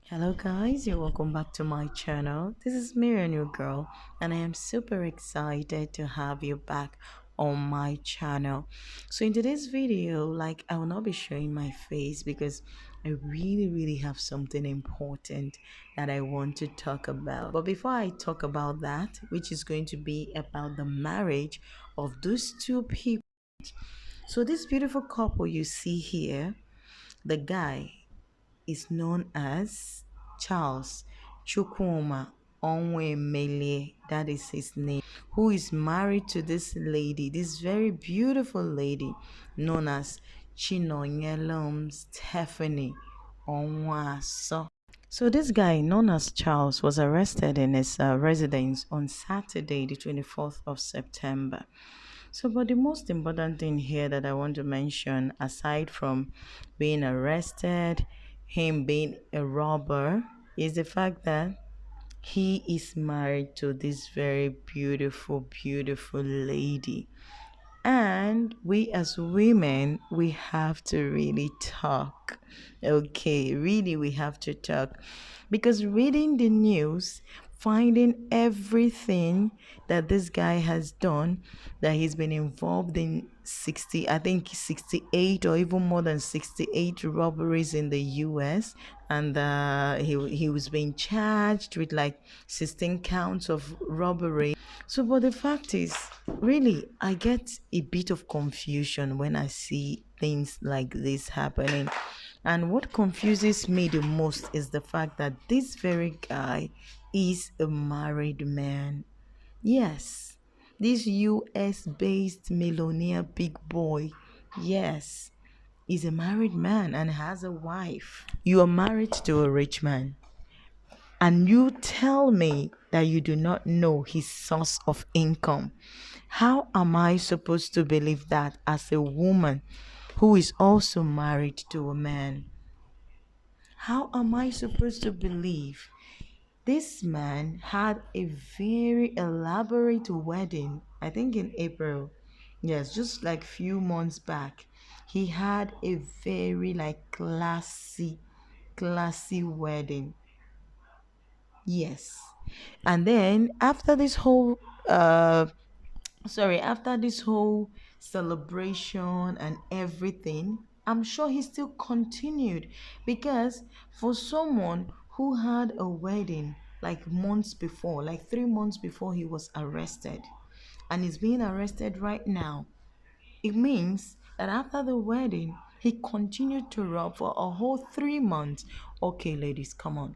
Hello guys, you're welcome back to my channel. This is Miriam, your girl, and I am super excited to have you back on my channel. So in today's video, I will not be showing my face because I really have something important that I want to talk about. But before I talk about that, which is going to be about the marriage of those two people. So this beautiful couple you see here, the guy is known as Charles Chukwuma Onwemele, that is his name, who is married to this lady, this very beautiful lady known as Chinonyelum Stephanie Onwaso. So this guy, known as Charles, was arrested in his residence on Saturday, the 24th of September. So, but the most important thing here that I want to mention, aside from being arrested, him being a robber, is the fact that he is married to this very beautiful lady. And we as women, we have to really talk. Okay, really, we have to talk. Because reading the news, finding everything that this guy has done, that he's been involved in 60, I think 68 or even more than 68 robberies in the US. And he was being charged with like 16 counts of robbery. So, but the fact is, really, I get a bit of confusion when I see things like this happening. And what confuses me the most is the fact that this very guy is a married man. Yes, this US based millionaire big boy, yes, is a married man and has a wife. You are married to a rich man, and you tell me that you do not know his source of income. How am I supposed to believe that as a woman who is also married to a man? How am I supposed to believe this man had a very elaborate wedding? I think in April. Yes, just like few months back. He had a very classy wedding. Yes. And then after this whole celebration and everything, I'm sure he still continued because for someone who had a wedding like months before, like 3 months before he was arrested, and is being arrested right now, it means that after the wedding, he continued to rob for a whole 3 months. Okay, ladies, come on.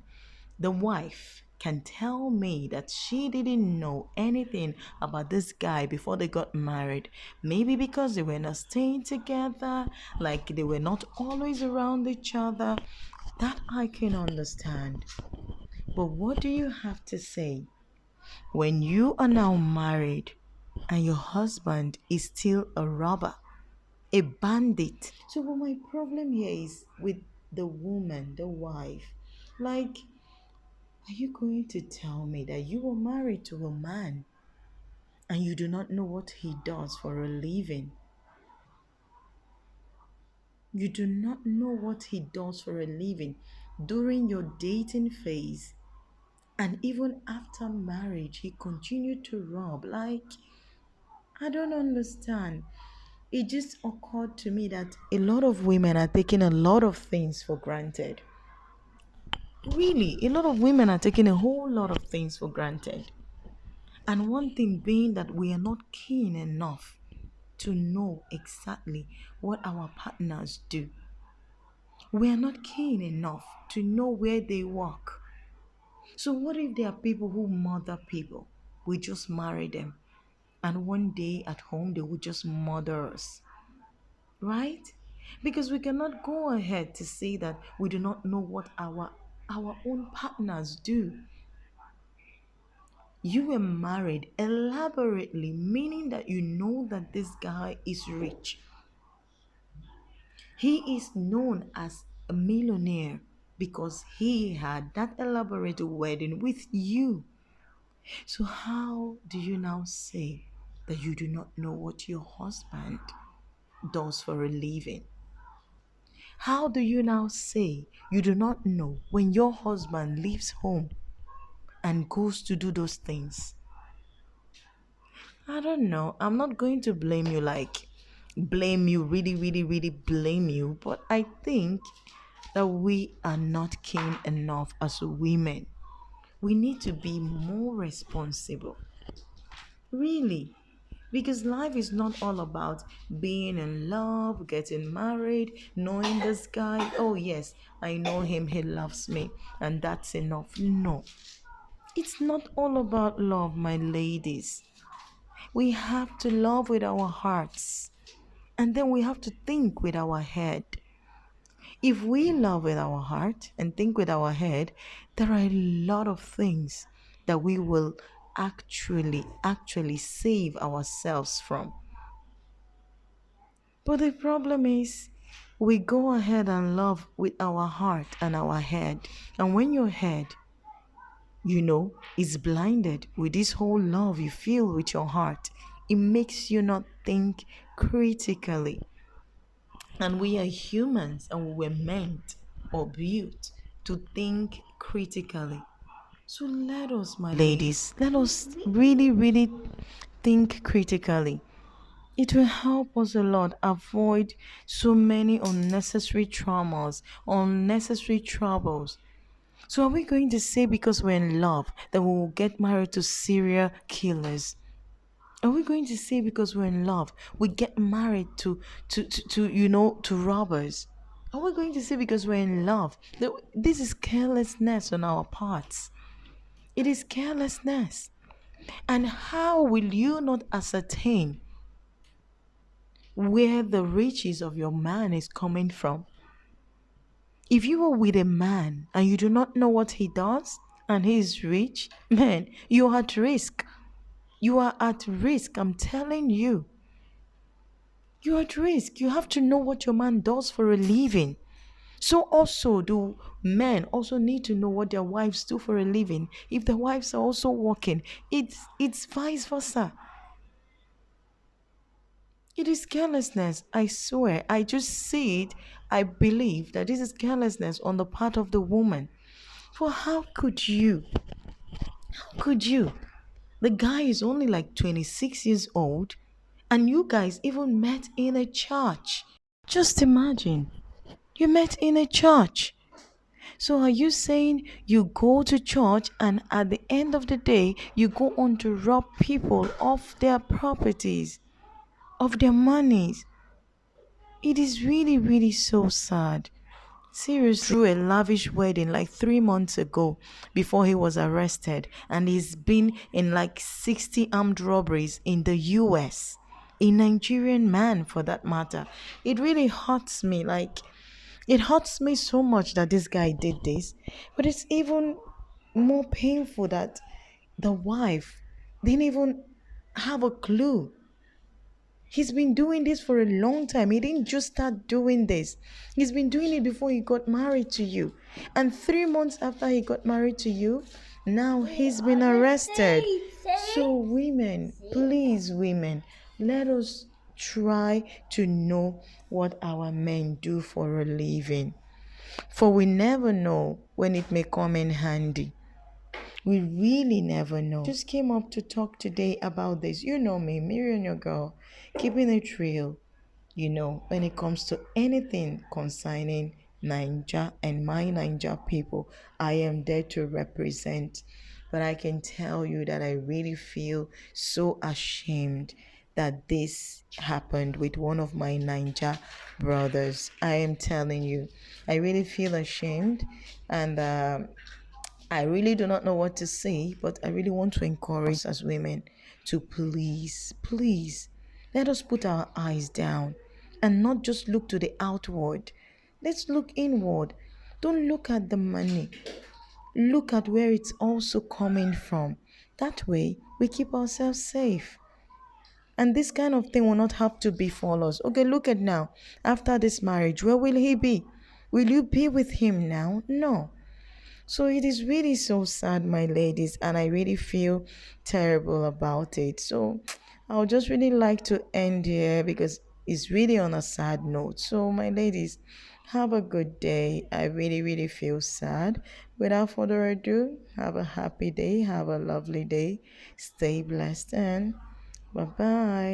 The wife can tell me that she didn't know anything about this guy before they got married. Maybe because they were not staying together, like they were not always around each other. That I can understand. But what do you have to say when you are now married and your husband is still a robber, a bandit? So, what my problem here is with the woman, the wife. Like, are you going to tell me that you were married to a man and you do not know what he does for a living? You do not know what he does for a living during your dating phase. And even after marriage, he continued to rob. Like, I don't understand. It just occurred to me that a lot of women are taking a lot of things for granted. Really, a lot of women are taking a whole lot of things for granted. And one thing being that we are not keen enough to know exactly what our partners do. We are not keen enough to know where they work. So, what if there are people who murder people? We just marry them, and one day at home they will just murder us, right? Because we cannot go ahead to say that we do not know what our own partners do. You were married elaborately, meaning that you know that this guy is rich. He is known as a millionaire because he had that elaborate wedding with you. So, how do you now say that you do not know what your husband does for a living? How do you now say you do not know when your husband leaves home and goes to do those things? I don't know. I'm not going to blame you, like, blame you, really, really, really blame you. But I think that we are not keen enough as women. We need to be more responsible. Really. Because life is not all about being in love, getting married, knowing this guy. Oh, yes, I know him, he loves me, and that's enough. No, it's not all about love, my ladies. We have to love with our hearts, and then we have to think with our head. If we love with our heart and think with our head, there are a lot of things that we will actually save ourselves from. But the problem is, we go ahead and love with our heart and our head. And when your head, is blinded with this whole love you feel with your heart, it makes you not think critically. And we are humans and we were meant or built to think critically. So let us, my ladies, let us really, really think critically. It will help us a lot avoid so many unnecessary traumas, unnecessary troubles. So, are we going to say because we're in love that we will get married to serial killers? Are we going to say because we're in love we get married to robbers? Are we going to say because we're in love that this is carelessness on our parts? It is carelessness. And how will you not ascertain where the riches of your man is coming from? If you are with a man and you do not know what he does and he is rich, man, you are at risk. You are at risk. I'm telling you. You're at risk. You have to know what your man does for a living. So also do men also need to know what their wives do for a living. If the wives are also working, it's vice versa. It is carelessness. I swear. I just see it. I believe that this is carelessness on the part of the woman. For how could you? How could you? The guy is only like 26 years old, and you guys even met in a church. Just imagine. You met in a church. So are you saying you go to church and at the end of the day you go on to rob people of their properties, of their monies? It is really, really so sad. Seriously, threw a lavish wedding like 3 months ago before he was arrested, and he's been in like 60 armed robberies in the US. A Nigerian man, for that matter. It really hurts me. Like, it hurts me so much that this guy did this, but it's even more painful that the wife didn't even have a clue. He's been doing this for a long time. He didn't just start doing this. He's been doing it before he got married to you. And 3 months after he got married to you, now he's been arrested. So, women, please, women, let us try to know what our men do for a living. For we never know when it may come in handy. We really never know. Just came up to talk today about this. You know me, Miriam, your girl, keeping it real. When it comes to anything concerning Ninja and my Ninja people, I am there to represent. But I can tell you that I really feel so ashamed that this happened with one of my Ninja brothers. I am telling you, I really feel ashamed, and I really do not know what to say, but I really want to encourage us as women to please, please, let us put our eyes down and not just look to the outward. Let's look inward. Don't look at the money. Look at where it's also coming from. That way, we keep ourselves safe. And this kind of thing will not have to befall us. Okay, look at now. After this marriage, where will he be? Will you be with him now? No. So it is really so sad, my ladies, and I really feel terrible about it. So I would just really like to end here because it's really on a sad note. So, my ladies, Have a good day. I really, really feel sad. Without further ado, have a happy day. Have a lovely day. Stay blessed and bye bye.